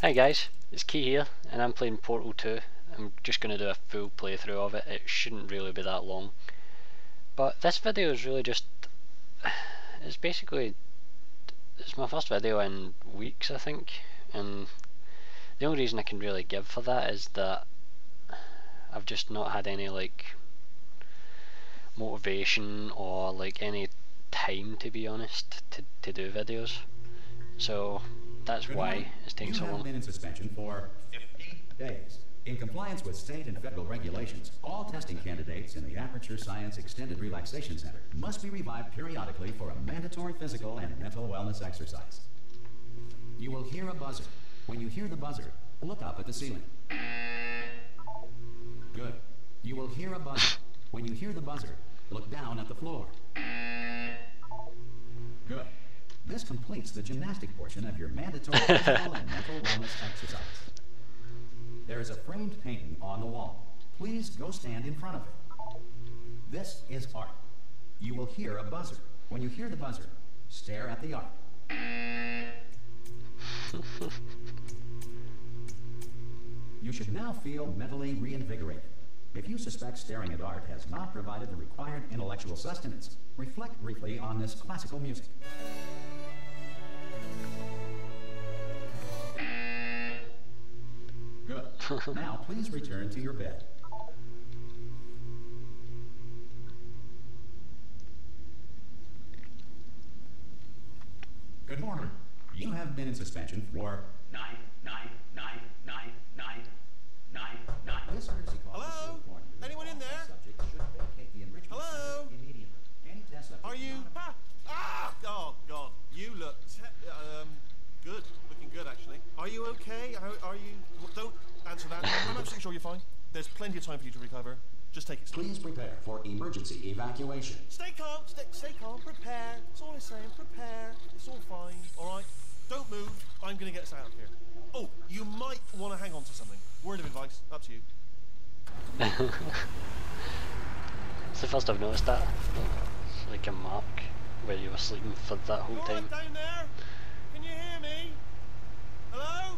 Hi guys, it's Key here, and I'm playing Portal 2. I'm just going to do a full playthrough of it. It shouldn't really be that long. But this video is really just... It's my first video in weeks, I think. And the only reason I can really give for that is that I've just not had any motivation or any time, to be honest, to do videos. So that's why it's taking so long. You have been in suspension for 15 days. In compliance with state and federal regulations, all testing candidates in the Aperture Science Extended Relaxation Center must be revived periodically for a mandatory physical and mental wellness exercise. You will hear a buzzer. When you hear the buzzer, look up at the ceiling. Good. You will hear a buzzer. When you hear the buzzer, look down at the floor. Good. This completes the gymnastic portion of your mandatory physical and mental wellness exercise. There is a framed painting on the wall. Please go stand in front of it. This is art. You will hear a buzzer. When you hear the buzzer, stare at the art. You should now feel mentally reinvigorated. If you suspect staring at art has not provided the required intellectual sustenance, reflect briefly on this classical music. Good. Now, please return to your bed. Good morning. You have been in suspension for 9. This emergency call. Hello? Anyone in there? Subject should vacate the enrichment Hello? center immediately. Any test subject. Are you? Oh God, you look good. Looking good, actually. Are you okay? Are you? Don't answer that. I'm absolutely sure you're fine. There's plenty of time for you to recover. Just take it slow. Please prepare for emergency evacuation. Stay calm. Stay calm. Prepare. That's all I'm saying. Prepare. It's all fine. All right. Don't move. I'm gonna get us out of here. Oh, you might want to hang on to something. Word of advice. Up to you. It's the first I've noticed that. It's like a mark where you were sleeping for that whole All time. right, down there. Can you hear me? Hello?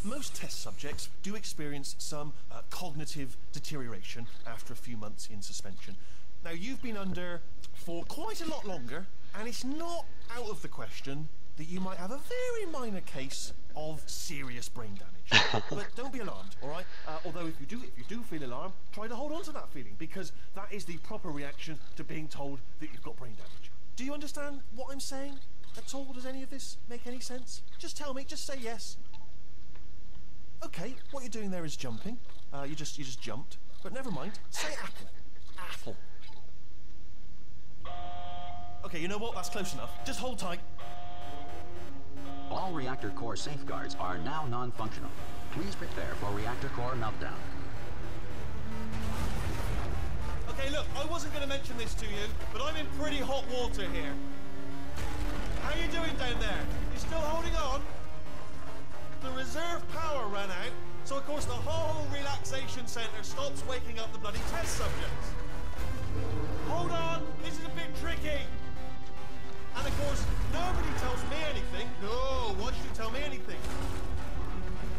Most test subjects do experience some cognitive deterioration after a few months in suspension. Now, you've been under for quite a lot longer, and it's not out of the question that you might have a very minor case of serious brain damage. But don't be alarmed, all right? Although if you do feel alarmed, try to hold on to that feeling, because that is the proper reaction to being told that you've got brain damage. Do you understand what I'm saying at all? Does any of this make any sense? Just tell me, just say yes. Okay, what you're doing there is jumping. You just jumped. But never mind. Say apple. Apple. Okay, you know what? That's close enough. Just hold tight. All reactor core safeguards are now non-functional. Please prepare for reactor core meltdown. Okay, look, I wasn't going to mention this to you, but I'm in pretty hot water here. How you doing down there? You still holding on? The reserve power ran out, so of course the whole relaxation centre stops waking up the bloody test subjects. Hold on, this is a bit tricky. And of course, nobody tells me anything. No, why should you tell me anything?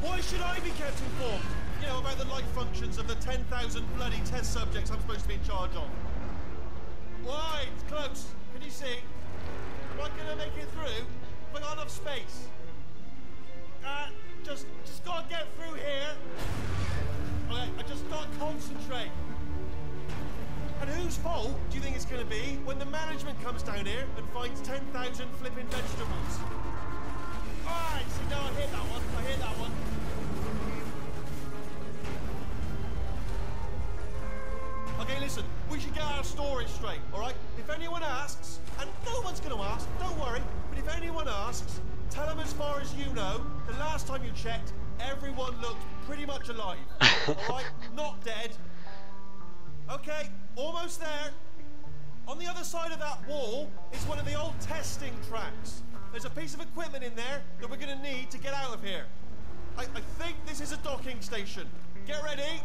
Why should I be kept informed? You know, about the life functions of the 10,000 bloody test subjects I'm supposed to be in charge of. Why? It's close. Can you see? Am I gonna make it through? Have I got enough space? Just gotta get through here. Okay, I just gotta concentrate. And whose fault do you think it's gonna be when the management comes down here and finds 10,000 flipping vegetables? Alright, see, now I hit that one. Okay, listen, we should get our story straight, alright? If anyone asks, and no one's gonna ask, don't worry, but if anyone asks, tell them as far as you know, the last time you checked, everyone looked pretty much alive. Alright? Not dead. Okay, almost there. On the other side of that wall is one of the old testing tracks. There's a piece of equipment in there that we're going to need to get out of here. I think this is a docking station. Get ready.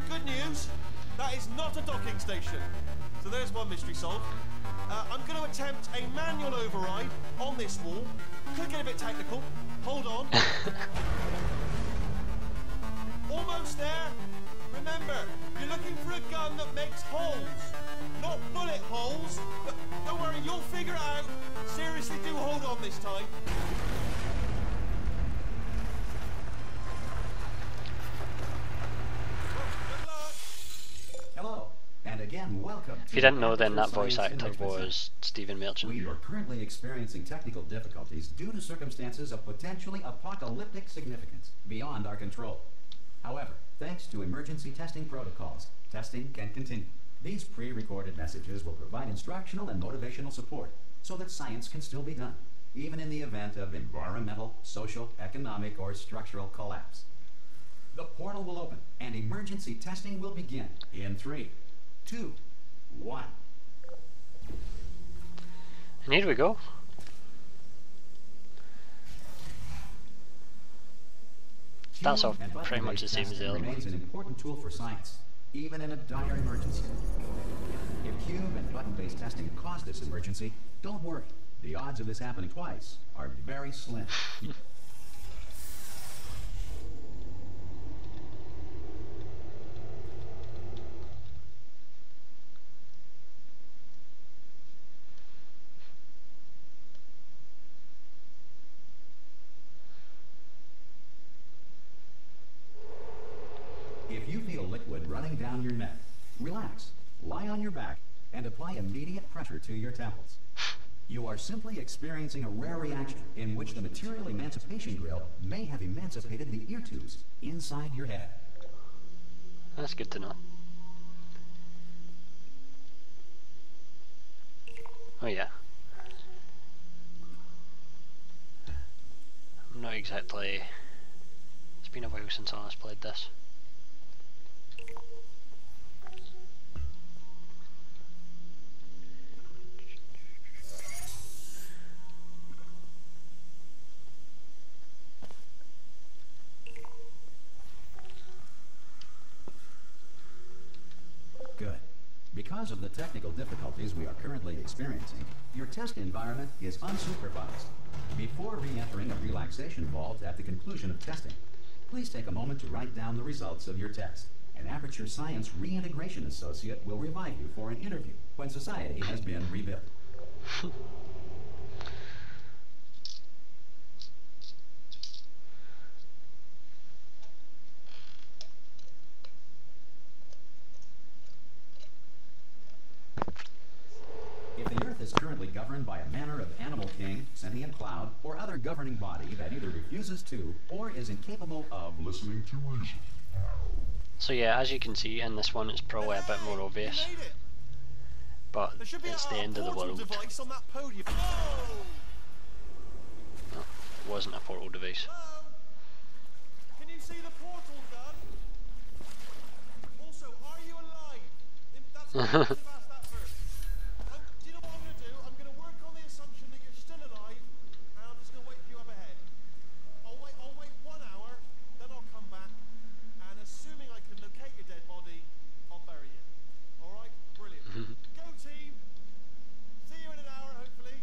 Good news. to docking station. So there's one mystery solved. I'm going to attempt a manual override on this wall. Could get a bit technical. Hold on. Almost there. Remember, you're looking for a gun that makes holes, not bullet holes. But don't worry, you'll figure it out. Seriously, do hold on this time. Good luck. Hello, and again, welcome. If you didn't know, then that voice actor was Stephen Merchant. We are currently experiencing technical difficulties due to circumstances of potentially apocalyptic significance beyond our control. However, thanks to emergency testing protocols, testing can continue. These pre-recorded messages will provide instructional and motivational support so that science can still be done, even in the event of environmental, social, economic, or structural collapse. The portal will open, and emergency testing will begin in 3, 2, 1. And here we go. Starts off pretty much the same as the other one. Remains an important tool for science, even in a dire emergency. If cube and button-based testing caused this emergency, don't worry. The odds of this happening twice are very slim. If you feel liquid running down your neck, relax, lie on your back, and apply immediate pressure to your temples. You are simply experiencing a rare reaction in which the material emancipation grill may have emancipated the ear tubes inside your head. That's good to know. Oh yeah. I'm not exactly... It's been a while since I last played this. Good. Because of the technical difficulties we are currently experiencing, your test environment is unsupervised. Before re-entering a relaxation vault at the conclusion of testing, please take a moment to write down the results of your test. An Aperture Science Reintegration Associate will revive you for an interview when society has been rebuilt. If the Earth is currently governed by a manner of animal king, sentient cloud, or other governing body that either refuses to or is incapable of listening to reason. So yeah, as you can see in this one it's probably a bit more obvious, You made it. but There should be it's the end of the portal world. device on that podium. Whoa! No, it wasn't a portal device. Hello? Can you see the portal gun? Also, are you alive? That's what I should have asked that first. Do you know what I'm going to do? I'm going to work on the assumption that you're still alive, and I'm just going to wait for you up ahead. I'll wait 1 hour, then I'll come back, and assuming I can locate your dead body, I'll bury you. Alright? Brilliant. Go team! See you in an hour, hopefully.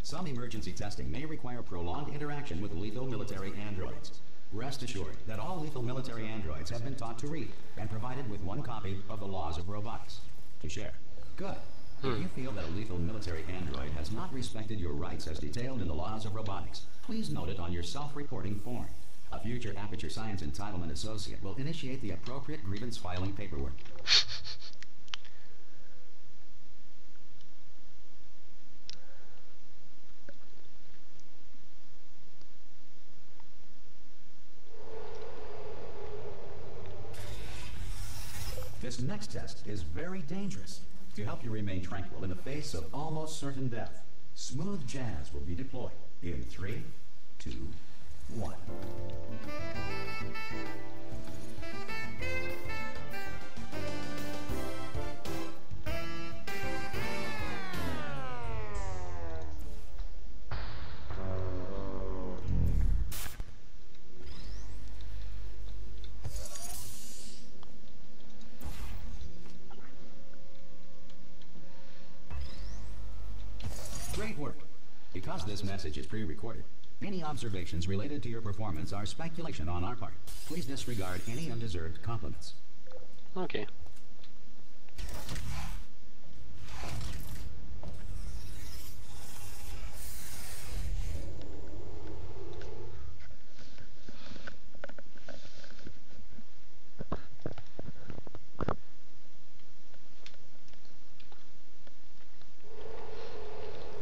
Some emergency testing may require prolonged interaction with lethal military androids. Rest assured that all lethal military androids have been taught to read and provided with one copy of the Laws of Robotics to share. Good. If you feel that a lethal military android has not respected your rights as detailed in the Laws of Robotics, please note it on your self-reporting form. A future Aperture Science Entitlement Associate will initiate the appropriate grievance filing paperwork. This next test is very dangerous. To help you remain tranquil in the face of almost certain death, smooth jazz will be deployed in 3, 2, 1. because this message is pre-recorded, any observations related to your performance are speculation on our part. Please disregard any undeserved compliments. Okay.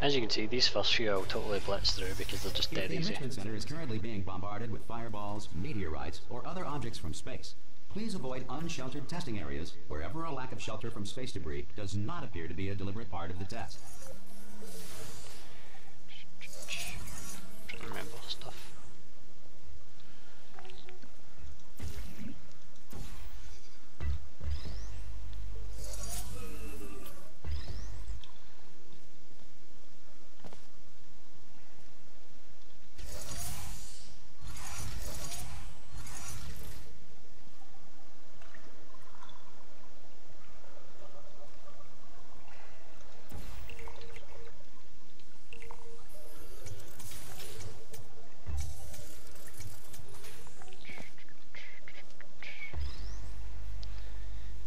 As you can see, these first few I'll totally blitz through because they're just If dead the easy. enrichment center is currently being bombarded with fireballs, meteorites, or other objects from space, please avoid unsheltered testing areas wherever a lack of shelter from space debris does not appear to be a deliberate part of the test. Trying to remember stuff.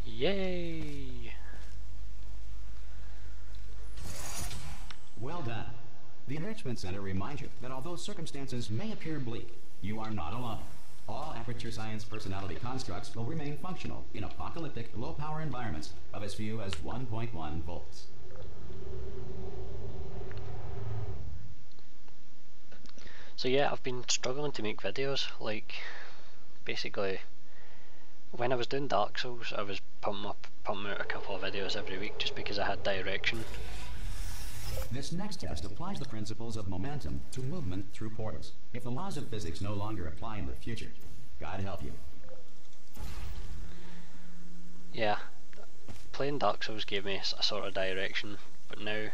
Yay! Well done. The Enrichment Center reminds you that although circumstances may appear bleak, you are not alone. All Aperture Science personality constructs will remain functional in apocalyptic, low-power environments of as few as 1.1 volts. So yeah, I've been struggling to make videos. Like, basically, when I was doing Dark Souls, I was pumping out a couple of videos every week just because I had direction. This next test applies the principles of momentum to movement through portals. If the laws of physics no longer apply in the future, God help you. Yeah, playing Dark Souls gave me a sort of direction, but now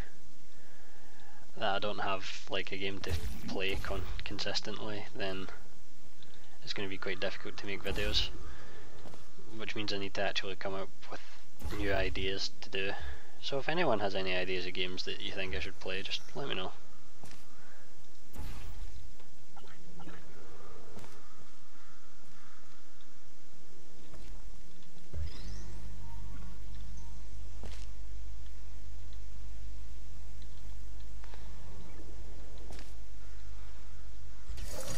that I don't have like a game to play consistently, then it's going to be quite difficult to make videos, which means I need to actually come up with new ideas to do. So if anyone has any ideas of games that you think I should play, just let me know.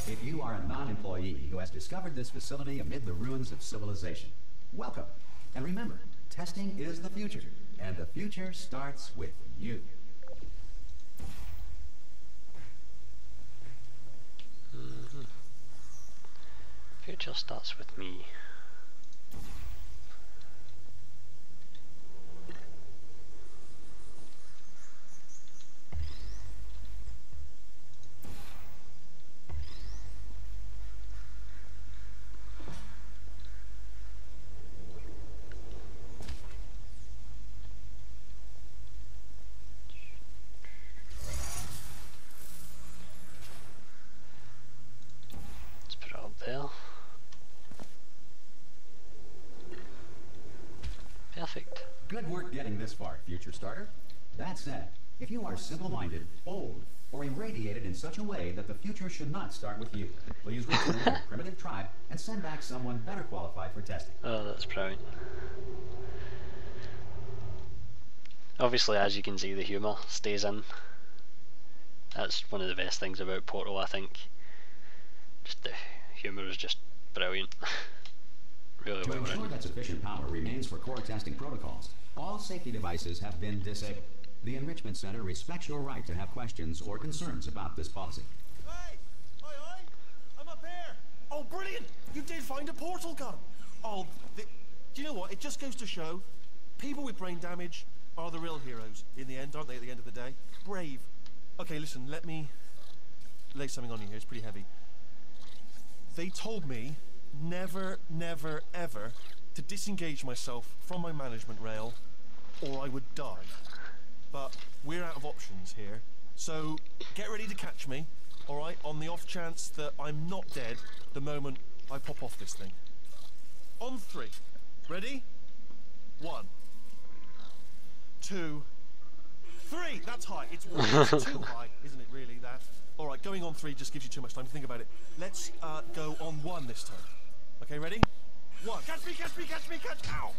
If you are a non-employee who has discovered this facility amid the ruins of civilization, welcome. And remember, testing is the future, and the future starts with you. Future starts with me. Let's put it up there. Perfect. Good work getting this far, future starter. That said, if you are simple-minded, bold, or irradiated in such a way that the future should not start with you, please return to your primitive tribe and send back someone better qualified for testing. Oh, that's brilliant. Obviously, as you can see, the humour stays in. That's one of the best things about Portal, I think. Just the humour is just brilliant. Really To well ensure written. that sufficient power remains for core testing protocols, all safety devices have been disabled. The Enrichment Center respects your right to have questions or concerns about this policy. Hey! Oi! I'm up here! Oh, brilliant! You did find a portal gun! Oh, do you know what? It just goes to show, people with brain damage are the real heroes in the end, aren't they, at the end of the day? Brave. Okay, listen, let me lay something on you here. It's pretty heavy. They told me never, never, ever to disengage myself from my management rail or I would die. But we're out of options here, so get ready to catch me, alright, on the off chance that I'm not dead the moment I pop off this thing. On 3. Ready? 1, 2, 3. That's high. It's too high, isn't it? Really, that. All right, going on 3 just gives you too much time to think about it. Let's go on 1 this time. Okay, ready? 1. Catch me! Catch me! Catch me! Catch! Ow!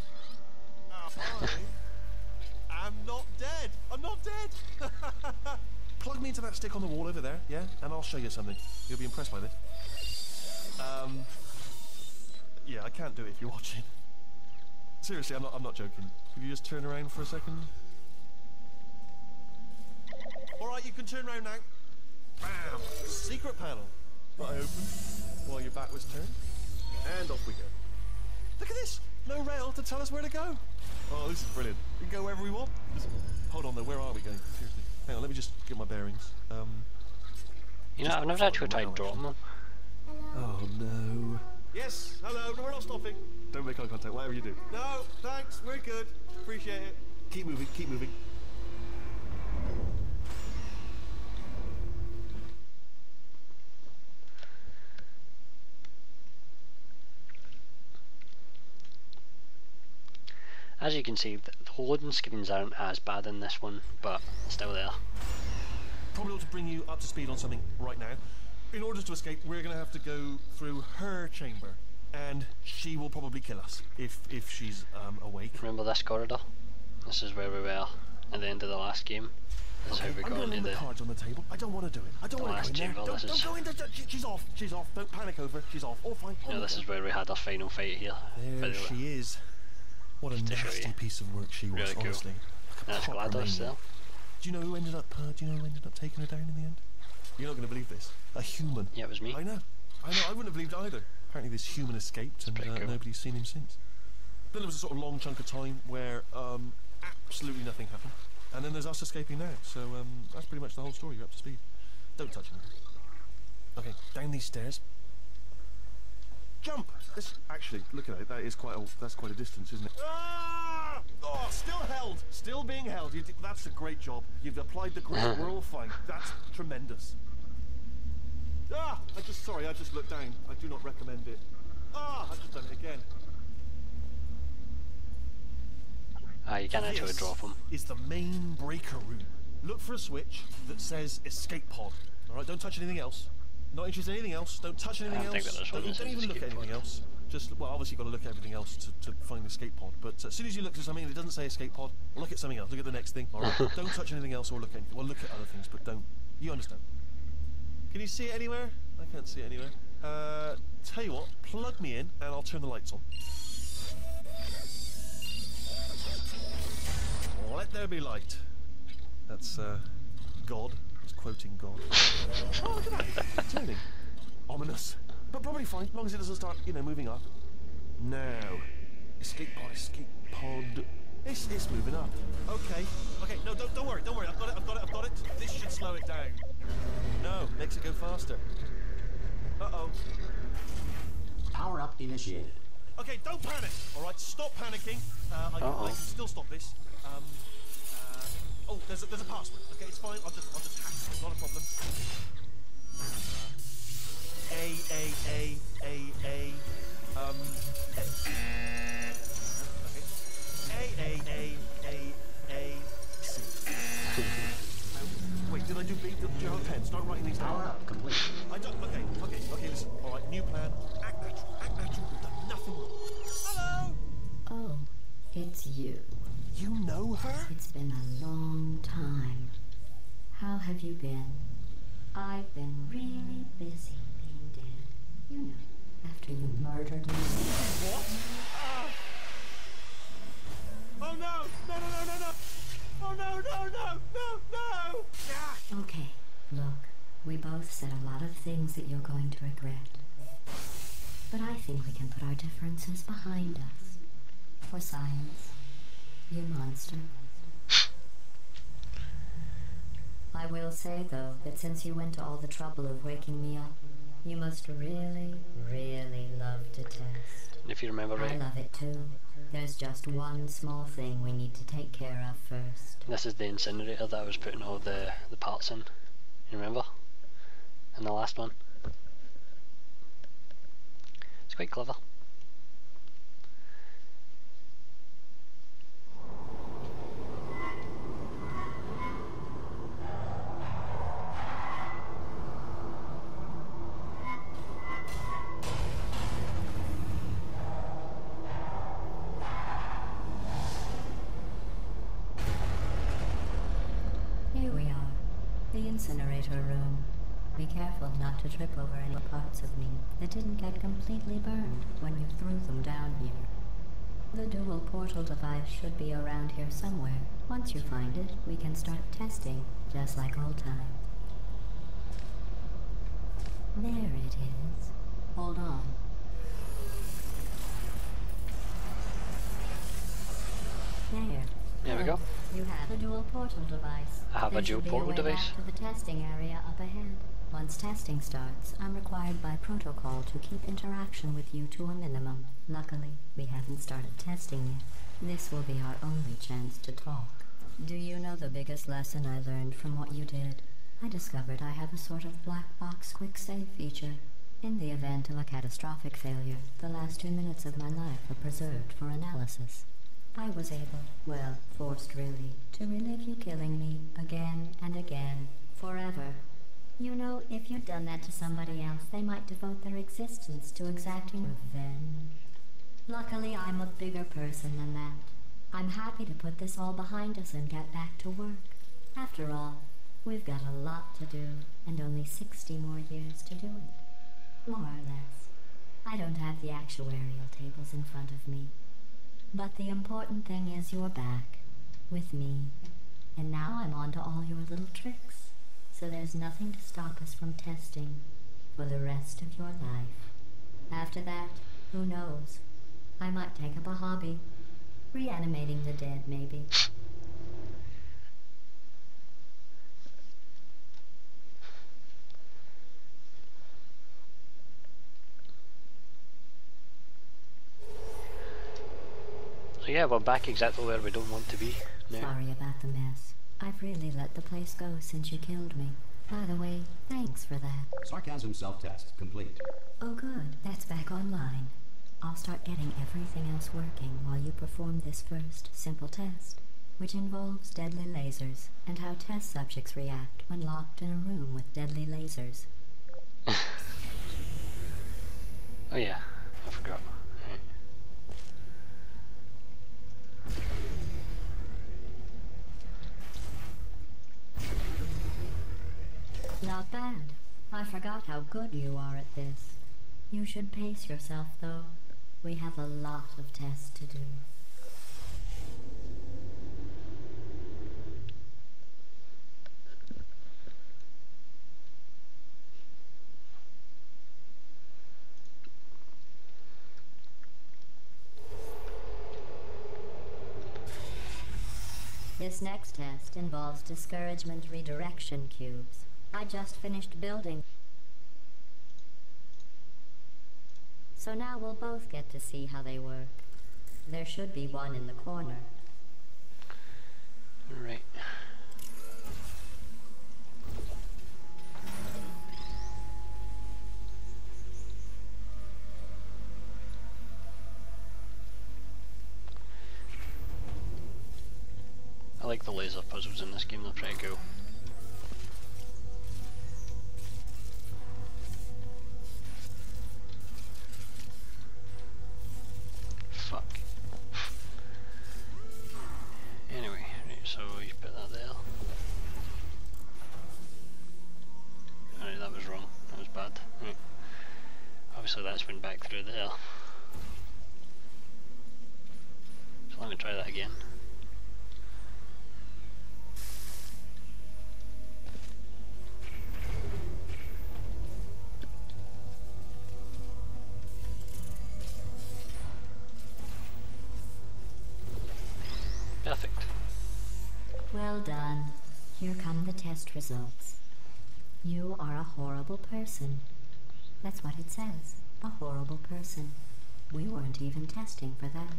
I'm not dead. I'm not dead. Plug me into that stick on the wall over there, yeah, and I'll show you something. You'll be impressed by this. Yeah, I can't do it if you're watching. Seriously, I'm not joking. Could you just turn around for a second? All right, you can turn around now. Bam! Secret panel. That I opened while your back was turned. And off we go. Look at this! No rail to tell us where to go. Oh, this is brilliant. We can go wherever we want. Hold on though, where are we going? Seriously. Hang on, let me just get my bearings. You know, I've never actually tried dropping them. Oh no. Yes, hello, no, we're not stopping. Don't make eye contact, whatever you do. No, thanks, we're good. Appreciate it. Keep moving, keep moving. As you can see, the loading screens aren't as bad in this one, but still there. Probably ought to bring you up to speed on something right now. In order to escape, we're going to have to go through her chamber, and she will probably kill us if she's awake. Remember this corridor? This is where we were at the end of the last game. This is how we got into the cards on the table. I don't want to do it. I don't want to go in there. Don't go in there. She's off. She's off. Don't panic over her. She's off. All fine. You know, this is where we had our final fight here. There she is. What a nasty piece of work she was, really cool. Honestly. That's GLaDOS there. Do you know who ended up taking her down in the end? You're not going to believe this. A human. Yeah, it was me. I know. I wouldn't have believed either. Apparently this human escaped and cool. Nobody's seen him since. Then there was a sort of long chunk of time where absolutely nothing happened. And then there's us escaping now. So that's pretty much the whole story. You're up to speed. Don't touch him. Okay, down these stairs. Jump! Actually, look at it. That's quite a distance, isn't it? Ah! Oh, still held. Still being held. That's a great job. You've applied the grip. We're all fine. That's tremendous. Ah! I just looked down. I do not recommend it. Ah! I've just done it again. You can actually drop them. Is the main breaker room. Look for a switch that says escape pod. Alright, don't touch anything else. Not interested in anything else. Don't touch anything else. Don't even look at anything else. Just, well, obviously you've got to look at everything else to find the escape pod. But as soon as you look at something and it doesn't say escape pod, look at something else. Look at the next thing. All right. Don't touch anything else or look at anything. Well, look at other things, but don't. You understand? Can you see it anywhere? I can't see it anywhere. Tell you what, plug me in and I'll turn the lights on. Let there be light. That's God. It's quoting God. Oh, look at that. Turning. Ominous. But probably fine, as long as it doesn't start, moving up. Now. Escape pod. It's moving up. Okay. No, don't worry. I've got it. This should slow it down. No, makes it go faster. Uh-oh. Power up initiated. Okay, don't panic. All right, stop panicking. I can still stop this. Oh, there's a password. Okay, it's fine. I'll just hack it. Not a problem. A. C. Wait, did I do B? Do you have a pen? Start writing these down. Power up complete. I don't. Okay. Listen. All right, new plan. Act natural. We've done nothing wrong. Hello. Oh, it's you. You know her? It's been a long time. How have you been? I've been really busy being dead. You know, after you murdered me. What? Oh no! No! Oh no! Okay, look, we both said a lot of things that you're going to regret. But I think we can put our differences behind us. For science. You monster. I will say, though, that since you went to all the trouble of waking me up, you must really, really love to test. If you remember right. I love it too. There's just one small thing we need to take care of first. This is the incinerator that I was putting all the parts in. You remember? In the last one. It's quite clever. incinerator room. Be careful not to trip over any parts of me that didn't get completely burned when you threw them down here. The dual portal device should be around here somewhere. Once you find it, we can start testing, just like old times. There it is. Hold on. There we go. You have a dual portal device. I have a dual portal device. To the testing area up ahead. Once testing starts, I'm required by protocol to keep interaction with you to a minimum. Luckily, we haven't started testing yet. This will be our only chance to talk. Do you know the biggest lesson I learned from what you did? I discovered I have a sort of black box quick save feature. In the event of a catastrophic failure, the last 2 minutes of my life are preserved for analysis. I was able, well, forced really, to relive you killing me again and again, forever. You know, if you'd done that to somebody else, they might devote their existence to exacting revenge. Luckily, I'm a bigger person than that. I'm happy to put this all behind us and get back to work. After all, we've got a lot to do, and only 60 more years to do it. More or less. I don't have the actuarial tables in front of me. But the important thing is you're back, with me. And now I'm on to all your little tricks. So there's nothing to stop us from testing for the rest of your life. After that, who knows? I might take up a hobby. Reanimating the dead, maybe. So yeah, we're back exactly where we don't want to be now. Sorry about the mess. I've really let the place go since you killed me. By the way, thanks for that. Sarcasm self-test complete. Oh good, that's back online. I'll start getting everything else working while you perform this first, simple test, which involves deadly lasers, and how test subjects react when locked in a room with deadly lasers. Oh yeah, I forgot. Not bad. I forgot how good you are at this. You should pace yourself, though. We have a lot of tests to do. This next test involves discouragement redirection cubes. I just finished building. So now we'll both get to see how they work. There should be one in the corner. Right. I like the laser puzzles in this game, they're pretty cool. Fuck. Anyway, right, so you put that there. Alright, that was wrong. That was bad. Right. Obviously that's went back through there. So let me try that again. Perfect. Well done. Here come the test results. You are a horrible person. That's what it says. A horrible person. We weren't even testing for that.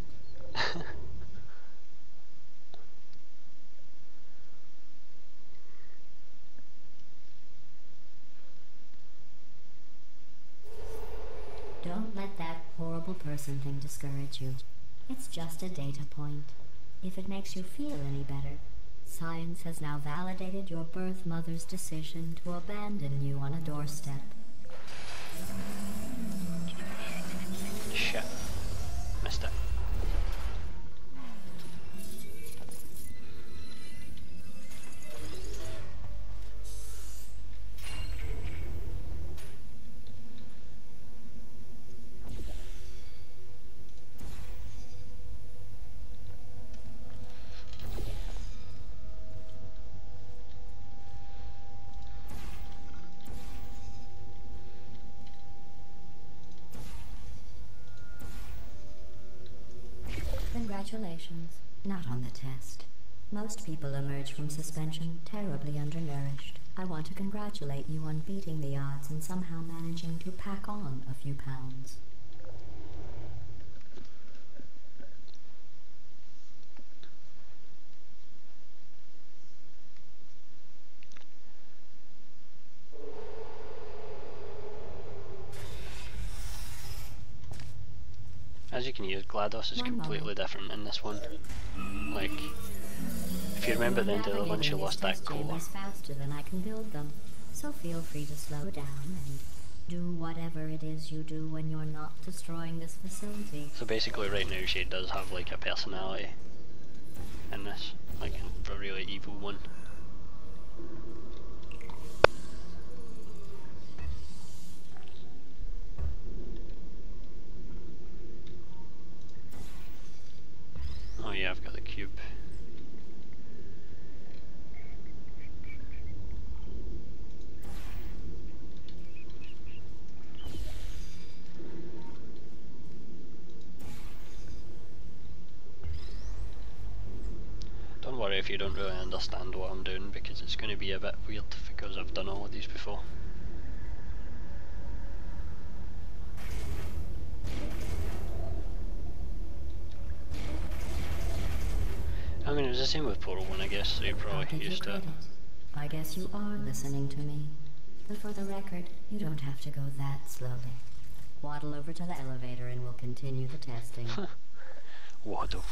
Don't let that horrible person thing discourage you. It's just a data point. If it makes you feel any better, science has now validated your birth mother's decision to abandon you on a doorstep. Shit. Missed it. Congratulations. Not on the test. Most people emerge from suspension terribly undernourished. I want to congratulate you on beating the odds and somehow managing to pack on a few pounds. As you can hear, GLaDOS is completely different in this one. Like, if you remember at the end of the one, she lost that core. Faster than I can build them, so feel free to slow down and do whatever it is you do when you're not destroying this facility. So basically right now she does have like a personality in this, like a really evil one. Oh yeah, I've got the cube. Don't worry if you don't really understand what I'm doing, because it's going to be a bit weird because I've done all of these before. I mean, it was the same with Portal 1, I guess, so you're probably used to it. I guess you are listening to me. But for the record, you don't have to go that slowly. Waddle over to the elevator and we'll continue the testing. Waddle.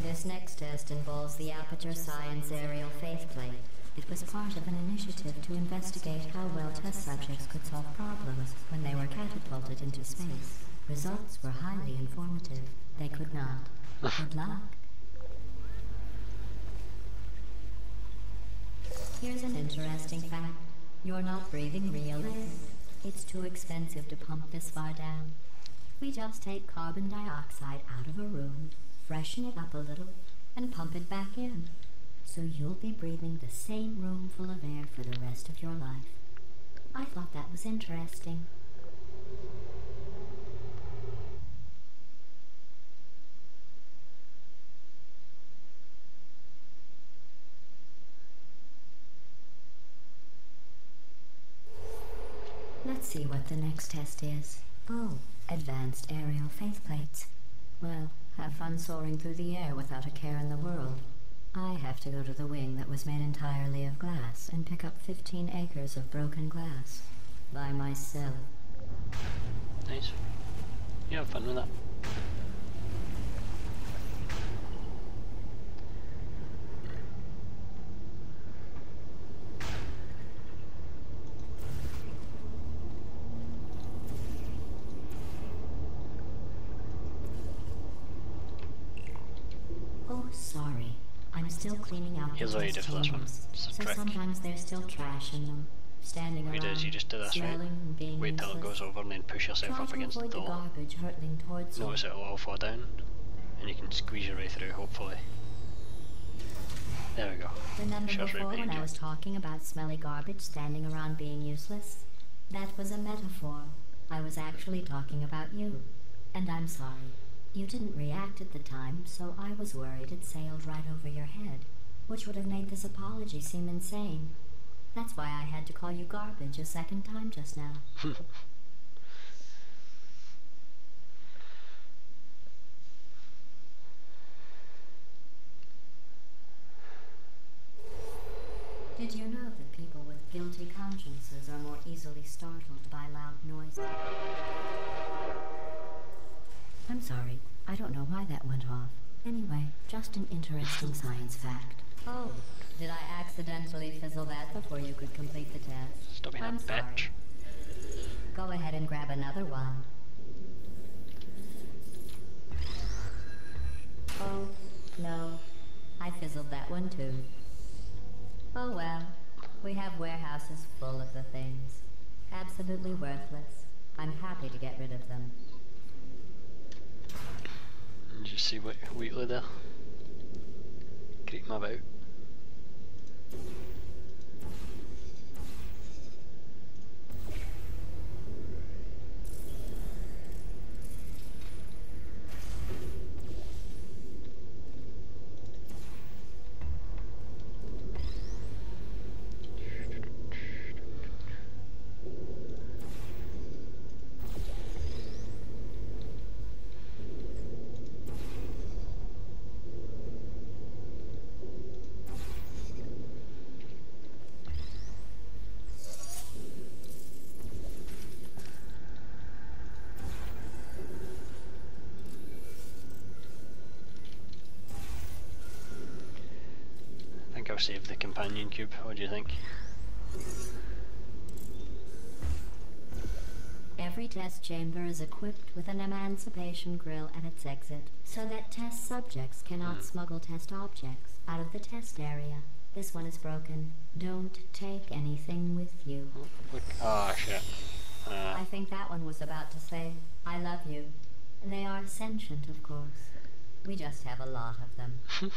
This next test involves the Aperture Science Aerial Faceplate. It was part of an initiative to investigate how well test subjects could solve problems when they were catapulted into space. Results were highly informative. They could not. Good luck. Here's an interesting fact. You're not breathing real air. It's too expensive to pump this far down. We just take carbon dioxide out of a room, freshen it up a little, and pump it back in. So you'll be breathing the same room full of air for the rest of your life. I thought that was interesting. Let's see what the next test is. Oh, advanced aerial faceplates. Well, have fun soaring through the air without a care in the world. I have to go to the wing that was made entirely of glass and pick up 15 acres of broken glass. By myself. Nice. You have fun with that. Sorry, I'm still cleaning out Here's the what you do test for this one. chambers, It's a so trick. sometimes there's still trash in them, standing What you do around, is you just do this, right? smelling and being Wait till it useless. goes over and then push yourself Try up to against the avoid the door. garbage hurtling towards Notice you. it'll all fall down, and you can squeeze your way through, hopefully. There we go. Remember Shuts right before when behind I you. was talking about smelly garbage standing around being useless? That was a metaphor. I was actually talking about you. And I'm sorry. You didn't react at the time, so I was worried it sailed right over your head, which would have made this apology seem insane. That's why I had to call you garbage a second time just now. Did you know that people with guilty consciences are more easily startled by loud noises? I'm sorry, I don't know why that went off. Anyway, just an interesting science fact. Oh, did I accidentally fizzle that before you could complete the test? Stop being a I'm sorry. bitch. Go ahead and grab another one. Oh, no. I fizzled that one too. Oh well, we have warehouses full of the things. Absolutely worthless. I'm happy to get rid of them. Did you see what Wheatley there? Creep him about. I'll save the companion cube. What do you think? Every test chamber is equipped with an emancipation grill at its exit, so that test subjects cannot smuggle test objects out of the test area. This one is broken. Don't take anything with you. Look. Oh shit. I think that one was about to say, I love you. They are sentient, of course. We just have a lot of them.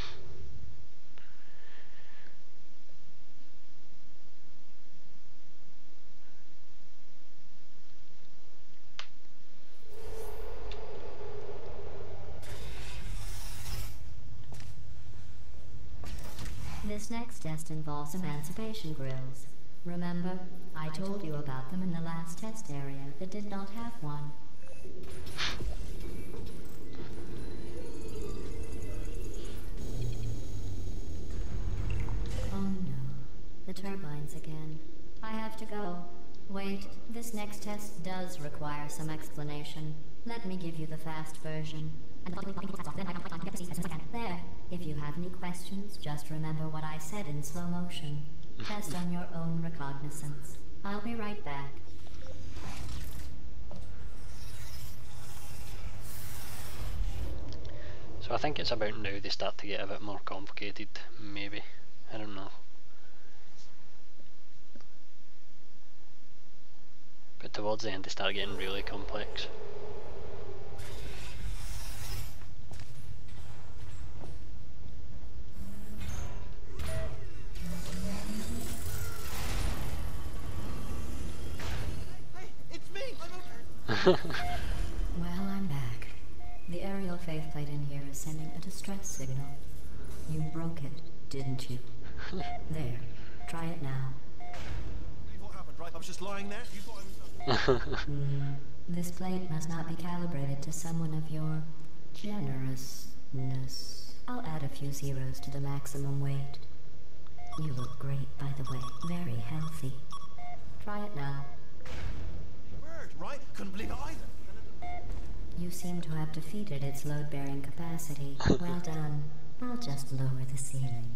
This next test involves emancipation grills. Remember, I told you about them in the last test area that did not have one. Oh no, the turbines again. I have to go. Wait, this next test does require some explanation. Let me give you the fast version. There. If you have any questions, just remember what I said in slow motion. Test on your own recognizance. I'll be right back. So I think it's about now they start to get a bit more complicated, maybe. I don't know. But towards the end they start getting really complex. Well, I'm back. The aerial faceplate in here is sending a distress signal. You broke it, didn't you? There. Try it now. What happened, right? I was just lying there. You thought I was... This plate must not be calibrated to someone of your generousness. I'll add a few zeros to the maximum weight. You look great, by the way. Very healthy. Try it now. Right? Couldn't believe it either. You seem to have defeated its load-bearing capacity. Well done. I'll just lower the ceiling.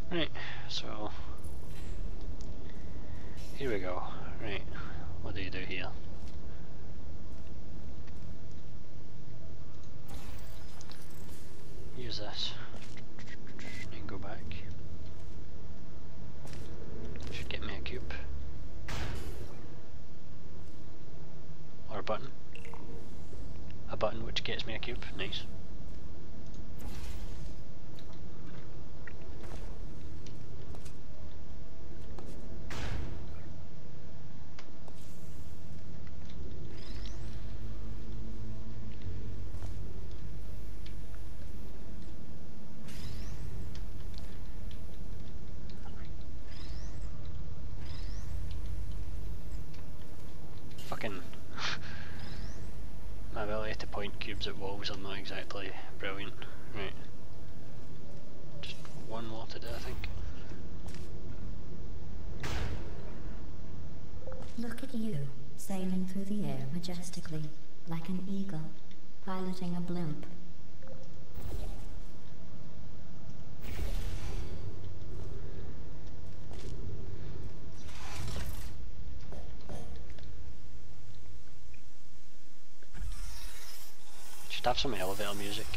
Right, so here we go. Right, what do you do here? Use this. And go back. Should get me a cube. Or a button. A button which gets me a cube. Nice. Fucking my ability to point cubes at walls are not exactly brilliant. Right. Just one more to do, I think. Look at you, sailing through the air majestically, like an eagle, piloting a blimp. just have some elevator music.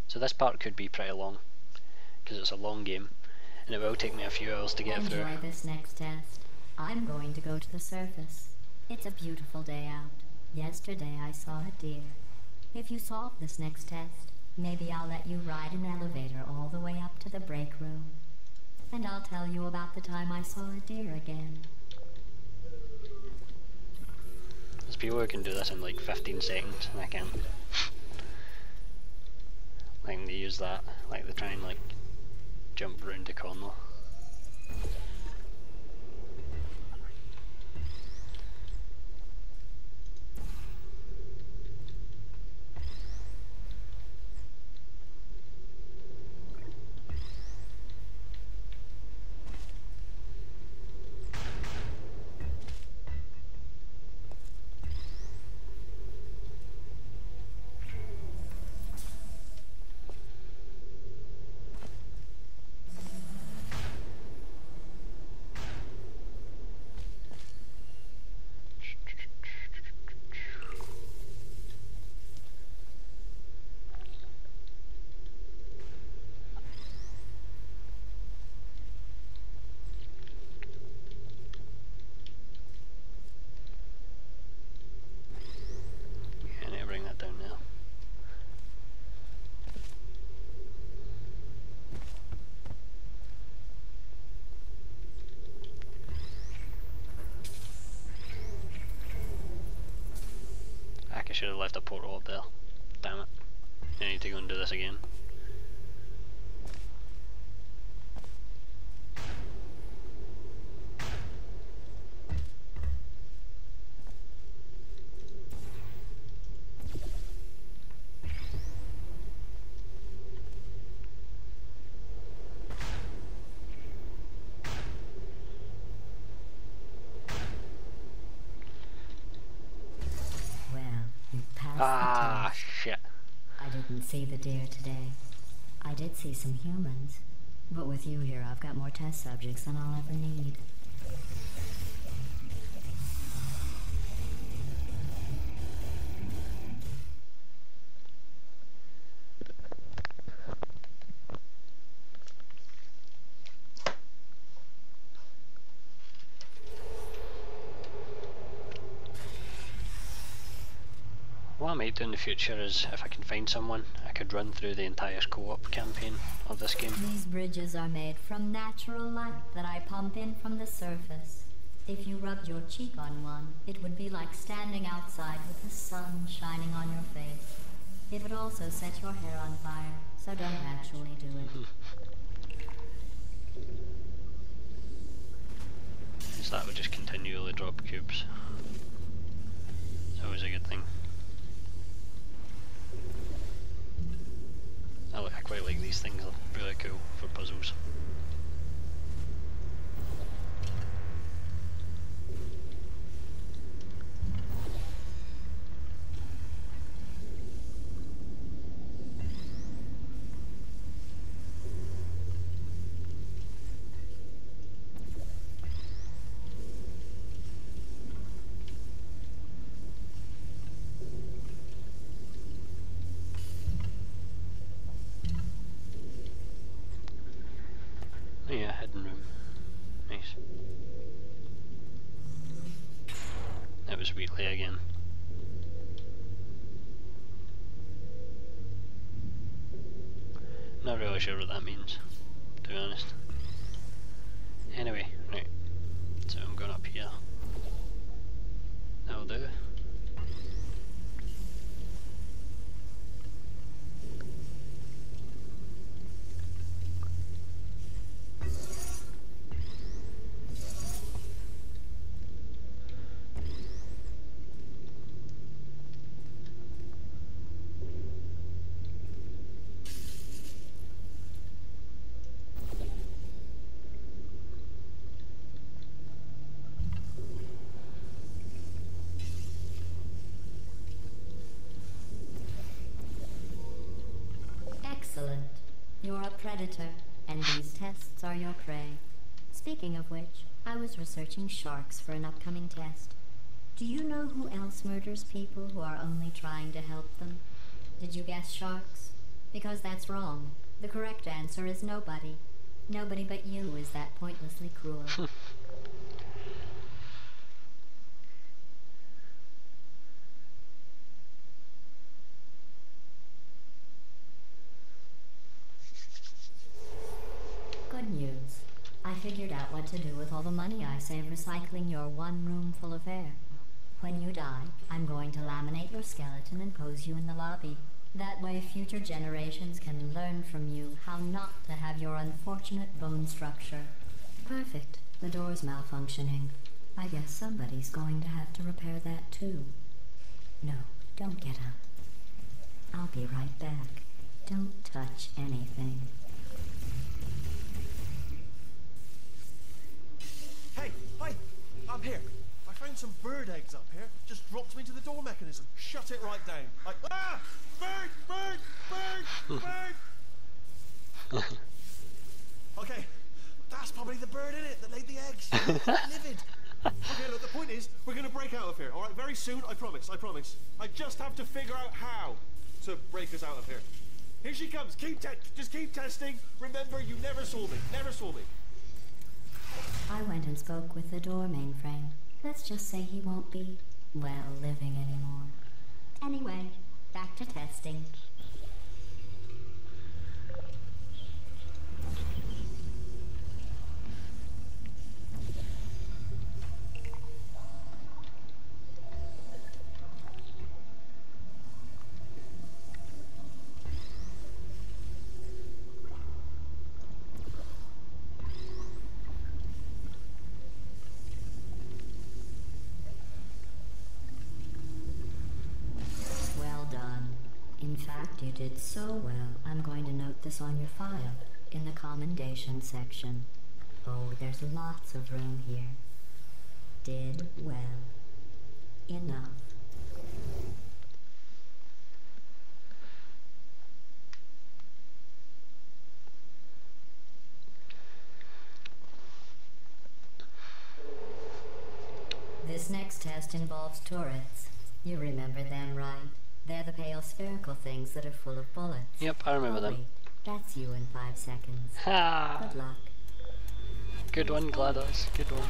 So this part could be pretty long, because it's a long game, and it will take me a few hours to get through. Enjoy this next test. I'm going to go to the surface. It's a beautiful day out. Yesterday I saw a deer. If you solve this next test, maybe I'll let you ride an elevator all the way up to the break room. And I'll tell you about the time I saw a deer again. There's people who can do this in like 15 seconds, and I can't. Like they use that, like they try and like jump around the corner. I should have left a portal up there. Damn it. I need to go and do this again. Ah, shit. I didn't see the deer today. I did see some humans. But with you here, I've got more test subjects than I'll ever need. What I might do in the future is, if I can find someone, I could run through the entire co-op campaign of this game. These bridges are made from natural light that I pump in from the surface. If you rubbed your cheek on one, it would be like standing outside with the sun shining on your face. It would also set your hair on fire, so don't actually do it. So that would just continually drop cubes. It's always a good thing. I quite like these things, they're really cool for puzzles. Yeah, hidden room. Nice. That was Wheatley again. Not really sure what that means, to be honest. Anyway, right. So I'm going up here. That'll do. Excellent. You're a predator, and these tests are your prey. Speaking of which, I was researching sharks for an upcoming test. Do you know who else murders people who are only trying to help them? Did you guess sharks? Because that's wrong. The correct answer is nobody. Nobody but you is that pointlessly cruel. Good news. I figured out what to do with all the money I save recycling your one room full of air. When you die, I'm going to laminate your skeleton and pose you in the lobby. That way future generations can learn from you how not to have your unfortunate bone structure. Perfect. The door's malfunctioning. I guess somebody's going to have to repair that too. No, don't get up. I'll be right back. Don't touch anything. Hey, hi! I'm here. I found some bird eggs up here. Just dropped them into the door mechanism. Shut it right down. Like, ah! Bird! Bird! Bird! Bird! Okay, that's probably the bird in it that laid the eggs. Livid. Okay, look, the point is, we're going to break out of here, alright? Very soon, I promise, I promise. I just have to figure out how to break us out of here. Here she comes. Just keep testing. Remember, you never saw me. Never saw me. I went and spoke with the door mainframe. Let's just say he won't be, well, living anymore. Anyway, back to testing. You did so well, I'm going to note this on your file, in the commendation section. Oh, there's lots of room here. Did well. Enough. This next test involves turrets. You remember them, right? They're the pale spherical things that are full of bullets. Yep, I remember them. Wait, that's you in 5 seconds. Ha! Good luck. Good one, GLaDOS. Good one.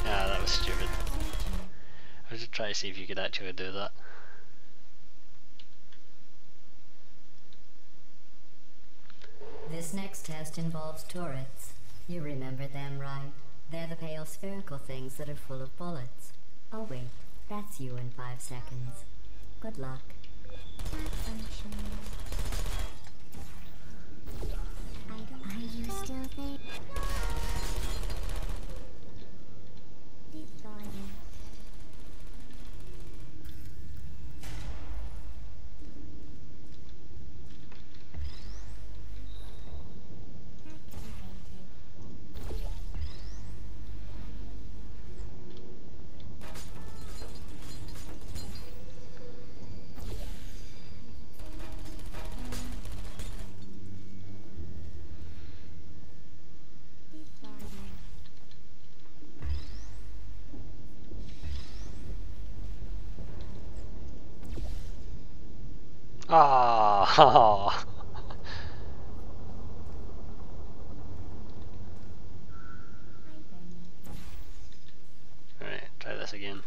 Ah, that was stupid. I was just trying to see if you could actually do that. This next test involves turrets. You remember them, right? They're the pale spherical things that are full of bullets. Oh wait, that's you in 5 seconds. Good luck. Are you still there? Ah. Alright, try this again.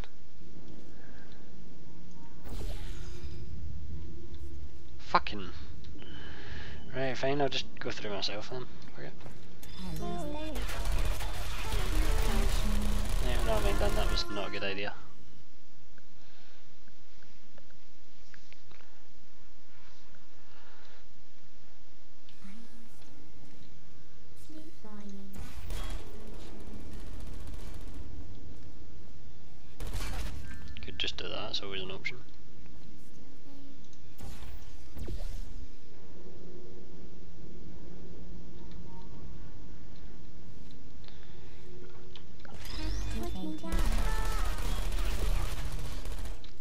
Fucking. Right, fine, I'll just go through myself then. Forget. Yeah, no, I mean, then that was not a good idea. Could just do that, that's always an option.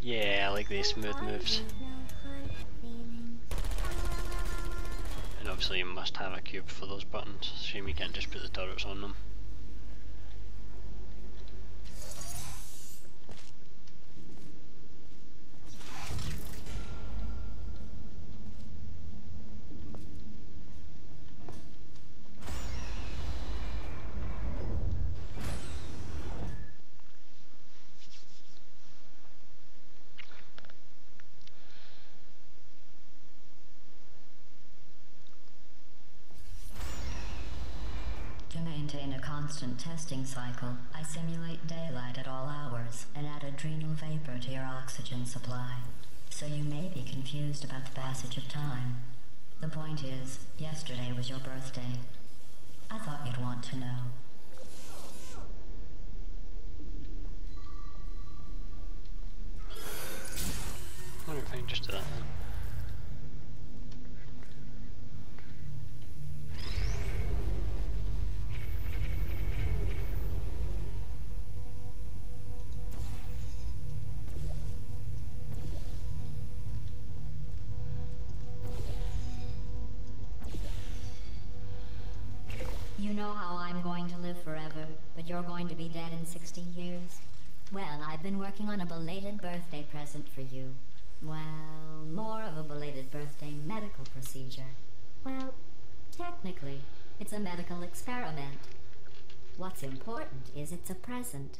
Yeah, I like these smooth moves. And obviously you must have a cube for those buttons. Shame you can't just put the turrets on them. To maintain a constant testing cycle, I simulate daylight at all hours and add adrenal vapor to your oxygen supply. So you may be confused about the passage of time. The point is, yesterday was your birthday. I thought you'd want to know. Alright, fine, just do that then. You know how I'm going to live forever, but you're going to be dead in 60 years? Well, I've been working on a belated birthday present for you. Well, more of a belated birthday medical procedure. Well, technically, it's a medical experiment. What's important is it's a present.